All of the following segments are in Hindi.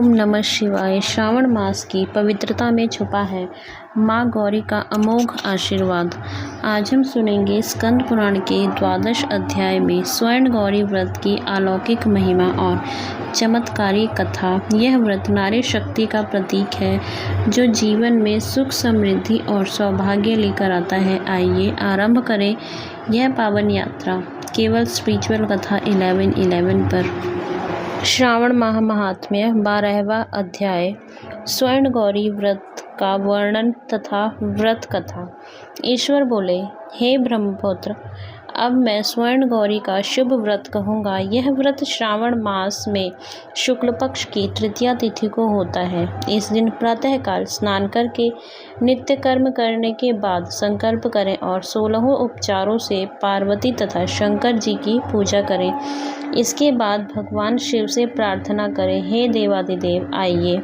ओम नमः शिवाय। श्रावण मास की पवित्रता में छुपा है माँ गौरी का अमोघ आशीर्वाद। आज हम सुनेंगे स्कंद पुराण के 12 अध्याय में स्वर्ण गौरी व्रत की अलौकिक महिमा और चमत्कारी कथा। यह व्रत नारी शक्ति का प्रतीक है जो जीवन में सुख, समृद्धि और सौभाग्य लेकर आता है। आइए आरंभ करें यह पावन यात्रा केवल स्पिरिचुअल कथा 11:11 पर। श्रावण माह महात्म्य 12वां अध्याय स्वर्ण गौरी व्रत का वर्णन तथा व्रत कथा। ईश्वर बोले, हे ब्रह्मपुत्र, अब मैं स्वर्ण गौरी का शुभ व्रत कहूँगा। यह व्रत श्रावण मास में शुक्ल पक्ष की तृतीया तिथि को होता है। इस दिन प्रातःकाल स्नान करके नित्य कर्म करने के बाद संकल्प करें और 16 उपचारों से पार्वती तथा शंकर जी की पूजा करें। इसके बाद भगवान शिव से प्रार्थना करें, हे देवादिदेव आइए।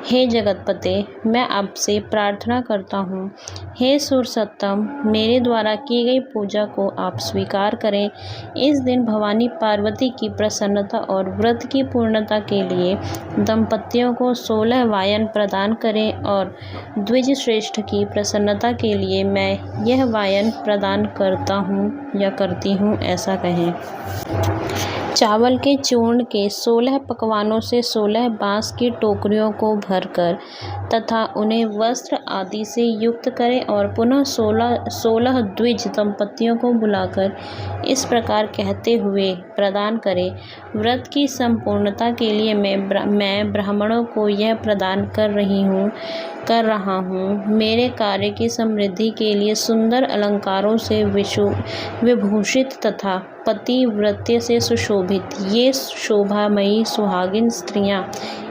हे जगतपते, मैं आपसे प्रार्थना करता हूँ, हे सुरसत्तम, मेरे द्वारा की गई पूजा को आप स्वीकार करें। इस दिन भवानी पार्वती की प्रसन्नता और व्रत की पूर्णता के लिए दंपतियों को 16 वायन प्रदान करें और द्विज श्रेष्ठ की प्रसन्नता के लिए मैं यह वायन प्रदान करता हूँ या करती हूँ, ऐसा कहें। चावल के चूर्ण के 16 पकवानों से 16 बांस की टोकरियों को भरकर तथा उन्हें वस्त्र आदि से युक्त करें और पुनः 16 द्विज दंपतियों को बुलाकर इस प्रकार कहते हुए प्रदान करें, व्रत की संपूर्णता के लिए मैं ब्राह्मणों को यह प्रदान कर रहा हूँ। मेरे कार्य की समृद्धि के लिए सुंदर अलंकारों से विभूषित तथा पतिव्रत्य से सुशोभित ये शोभामयी सुहागिन स्त्रियां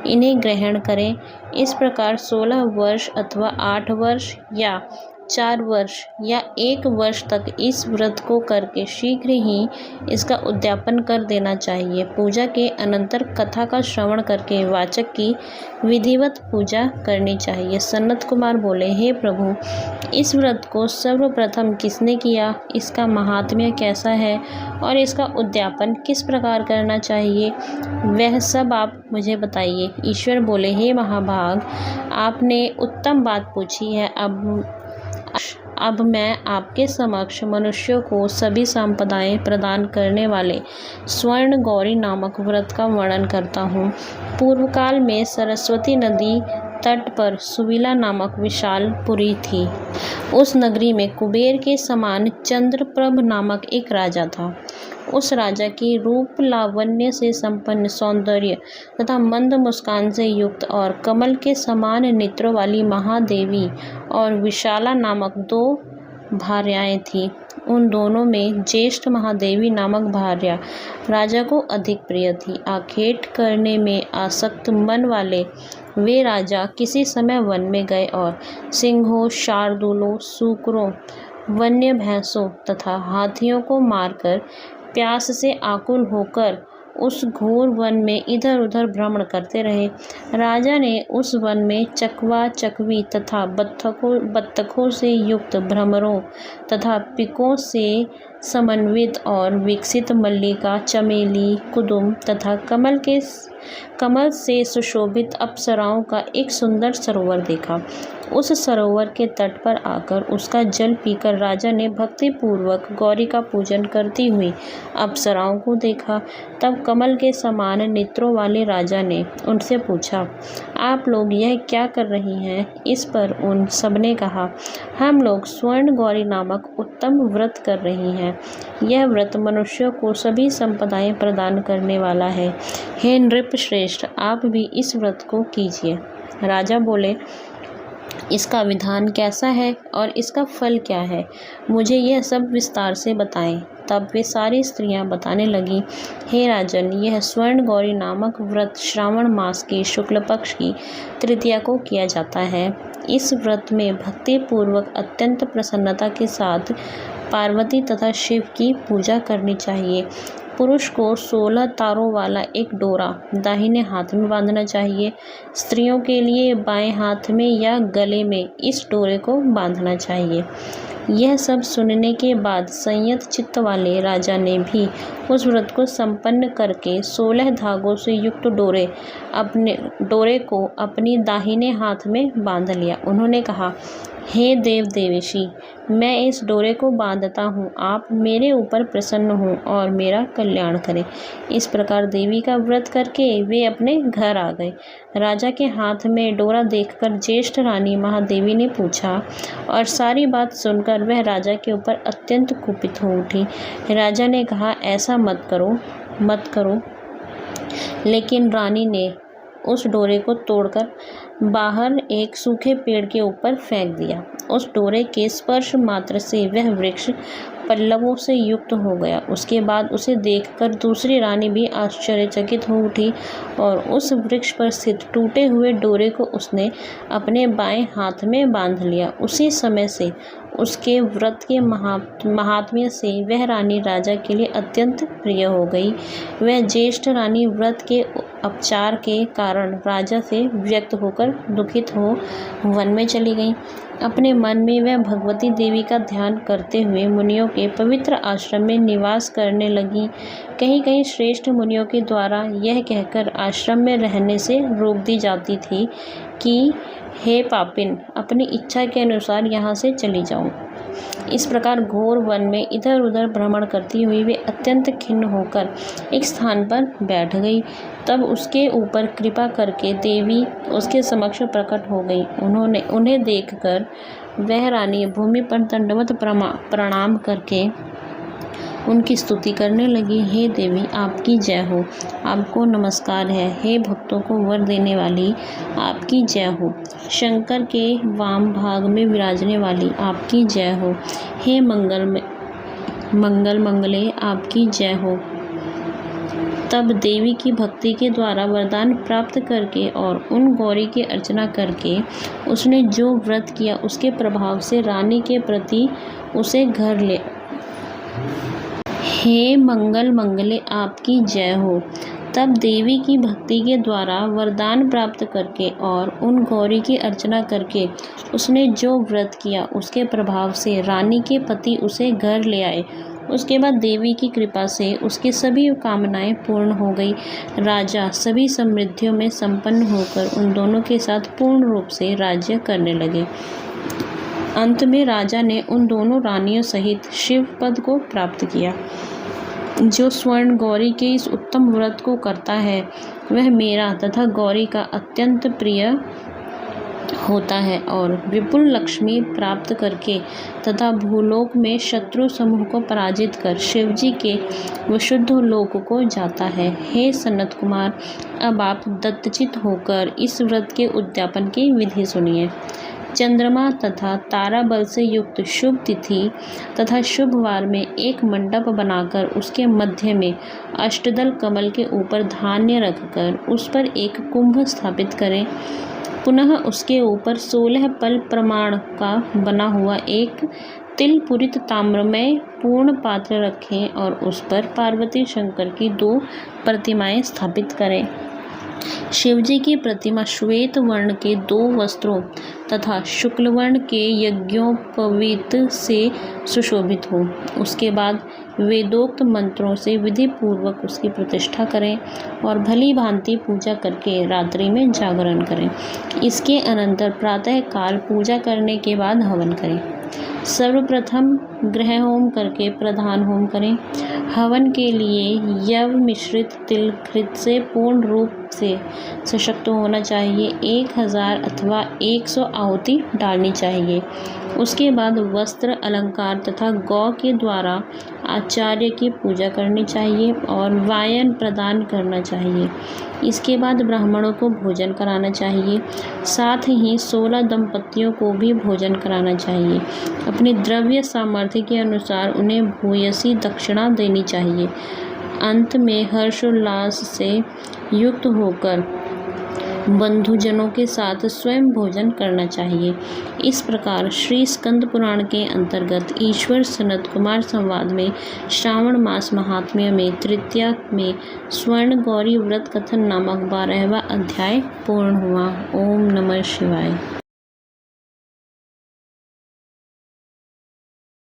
इन्हें ग्रहण करें। इस प्रकार 16 वर्ष अथवा 8 वर्ष या 4 वर्ष या 1 वर्ष तक इस व्रत को करके शीघ्र ही इसका उद्यापन कर देना चाहिए। पूजा के अनंतर कथा का श्रवण करके वाचक की विधिवत पूजा करनी चाहिए। सनत कुमार बोले, हे प्रभु, इस व्रत को सर्वप्रथम किसने किया, इसका महात्म्य कैसा है और इसका उद्यापन किस प्रकार करना चाहिए, वह सब आप मुझे बताइए। ईश्वर बोले, हे महाभाग, आपने उत्तम बात पूछी है। अब मैं आपके समक्ष मनुष्यों को सभी संपदाएं प्रदान करने वाले स्वर्ण गौरी नामक व्रत का वर्णन करता हूँ। पूर्व काल में सरस्वती नदी तट पर सुविला नामक विशाल पुरी थी। उस नगरी में कुबेर के समान चंद्रप्रभ नामक एक राजा था। उस राजा की रूप लावण्य से संपन्न, सौंदर्य तथा मंद मुस्कान से युक्त और कमल के समान नेत्रों वाली महादेवी और विशाला नामक 2 भार्याएं थीं। उन दोनों में ज्येष्ठ महादेवी नामक भार्या राजा को अधिक प्रिय थी। आखेट करने में आसक्त मन वाले वे राजा किसी समय वन में गए और सिंहों, शार्दूलों, सूकरों, वन्य भैंसों तथा हाथियों को मारकर प्यास से आकुल होकर उस घोर वन में इधर उधर भ्रमण करते रहे। राजा ने उस वन में चकवा, चकवी तथा बत्तखों से युक्त भ्रमरों तथा पिकों से समन्वित और विकसित मल्लिका, चमेली, कुदुम तथा कमल से सुशोभित अप्सराओं का एक सुंदर सरोवर देखा। उस सरोवर के तट पर आकर उसका जल पीकर राजा ने भक्ति पूर्वक गौरी का पूजन करती हुई अप्सराओं को देखा। तब कमल के समान नेत्रों वाले राजा ने उनसे पूछा, आप लोग यह क्या कर रही हैं? इस पर उन सबने कहा, हम लोग स्वर्ण गौरी नामक उत्तम व्रत कर रही हैं। यह व्रत मनुष्यों को सभी संपदाएं प्रदान करने वाला है। हे नृप श्रेष्ठ, आप भी इस व्रत को कीजिए। राजा बोले, इसका विधान कैसा है और इसका फल क्या है, मुझे यह सब विस्तार से बताएं। तब वे सारी स्त्रियां बताने लगी, हे राजन, यह स्वर्ण गौरी नामक व्रत श्रावण मास के शुक्ल पक्ष की तृतीया को किया जाता है। इस व्रत में भक्ति पूर्वक अत्यंत प्रसन्नता के साथ पार्वती तथा शिव की पूजा करनी चाहिए। पुरुष को 16 तारों वाला एक डोरा दाहिने हाथ में बांधना चाहिए। स्त्रियों के लिए बाएं हाथ में या गले में इस डोरे को बांधना चाहिए। यह सब सुनने के बाद संयत चित्त वाले राजा ने भी उस व्रत को संपन्न करके 16 धागों से युक्त डोरे को अपनी दाहिने हाथ में बांध लिया। उन्होंने कहा, हे देव देवेशी, मैं इस डोरे को बांधता हूँ, आप मेरे ऊपर प्रसन्न हों और मेरा कल्याण करें। इस प्रकार देवी का व्रत करके वे अपने घर आ गए। राजा के हाथ में डोरा देखकर ज्येष्ठ रानी महादेवी ने पूछा और सारी बात सुनकर वह राजा के ऊपर अत्यंत कुपित हो उठी। राजा ने कहा, ऐसा मत करो। लेकिन रानी ने उस डोरे को तोड़कर बाहर एक सूखे पेड़ के ऊपर फेंक दिया। उस डोरे के स्पर्श मात्र से वह वृक्ष पल्लवों से युक्त हो गया। उसके बाद उसे देखकर दूसरी रानी भी आश्चर्यचकित हो उठी और उस वृक्ष पर स्थित टूटे हुए डोरे को उसने अपने बाएं हाथ में बांध लिया। उसी समय से उसके व्रत के महात्म्य से वह रानी राजा के लिए अत्यंत प्रिय हो गई। वह ज्येष्ठ रानी व्रत के अपचार के कारण राजा से व्यक्त होकर दुखित हो वन में चली गई। अपने मन में वह भगवती देवी का ध्यान करते हुए मुनियों के पवित्र आश्रम में निवास करने लगी। कहीं कहीं श्रेष्ठ मुनियों के द्वारा यह कहकर आश्रम में रहने से रोक दी जाती थी कि हे पापिन, अपनी इच्छा के अनुसार यहाँ से चली जाओ। इस प्रकार घोर वन में इधर उधर भ्रमण करती हुई वे अत्यंत खिन्न होकर एक स्थान पर बैठ गई। तब उसके ऊपर कृपा करके देवी उसके समक्ष प्रकट हो गई। उन्हें देखकर वह रानी भूमि पर दंडवत प्रणाम करके उनकी स्तुति करने लगी। हे देवी, आपकी जय हो, आपको नमस्कार है। हे भक्तों को वर देने वाली, आपकी जय हो। शंकर के वाम भाग में विराजने वाली, आपकी जय हो। हे मंगल मंगले, आपकी जय हो। तब देवी की भक्ति के द्वारा वरदान प्राप्त करके और उन गौरी की अर्चना करके उसने जो व्रत किया उसके प्रभाव से रानी के प्रति उसे घर ले। हे मंगल मंगले, आपकी जय हो। तब देवी की भक्ति के द्वारा वरदान प्राप्त करके और उन गौरी की अर्चना करके उसने जो व्रत किया उसके प्रभाव से रानी के पति उसे घर ले आए। उसके बाद देवी की कृपा से उसकी सभी कामनाएं पूर्ण हो गई। राजा सभी समृद्धियों में संपन्न होकर उन दोनों के साथ पूर्ण रूप से राज्य करने लगे। अंत में राजा ने उन दोनों रानियों सहित शिव पद को प्राप्त किया। जो स्वर्ण गौरी के इस उत्तम व्रत को करता है वह मेरा तथा गौरी का अत्यंत प्रिय होता है और विपुल लक्ष्मी प्राप्त करके तथा भूलोक में शत्रु समूह को पराजित कर शिवजी के विशुद्ध लोक को जाता है। हे सनत कुमार, अब आप दत्तचित होकर इस व्रत के उद्यापन की विधि सुनिए। चंद्रमा तथा तारा बल से युक्त शुभ तिथि तथा शुभ वार में एक मंडप बनाकर उसके मध्य में अष्टदल कमल के ऊपर धान्य रखकर उस पर एक कुंभ स्थापित करें। पुनः उसके ऊपर 16 पल प्रमाण का बना हुआ एक तिल पूरित ताम्रमय पूर्ण पात्र रखें और उस पर पार्वती शंकर की 2 प्रतिमाएं स्थापित करें। शिवजी की प्रतिमा श्वेत वर्ण के 2 वस्त्रों तथा शुक्ल वर्ण के यज्ञोपवीत से सुशोभित हो। उसके बाद वेदोक्त मंत्रों से विधि पूर्वक उसकी प्रतिष्ठा करें और भली भांति पूजा करके रात्रि में जागरण करें। इसके अनंतर प्रातः काल पूजा करने के बाद हवन करें। सर्वप्रथम ग्रह होम करके प्रधान होम करें। हवन के लिए यव मिश्रित तिल घृत से पूर्ण रूप से सशक्त होना चाहिए। 1000 अथवा 100 आहुति डालनी चाहिए। उसके बाद वस्त्र अलंकार तथा गौ के द्वारा आचार्य की पूजा करनी चाहिए और वायन प्रदान करना चाहिए। इसके बाद ब्राह्मणों को भोजन कराना चाहिए। साथ ही 16 दंपतियों को भी भोजन कराना चाहिए। अपनी द्रव्य सामर्थ्य के अनुसार उन्हें भूयसी दक्षिणा देनी चाहिए। अंत में हर्षोल्लास से युक्त होकर बंधुजनों के साथ स्वयं भोजन करना चाहिए। इस प्रकार श्री स्कंद पुराण के अंतर्गत ईश्वर सनत कुमार संवाद में श्रावण मास महात्म्य में तृतीया में स्वर्ण गौरी व्रत कथन नामक 12वां अध्याय पूर्ण हुआ। ओम नमः शिवाय।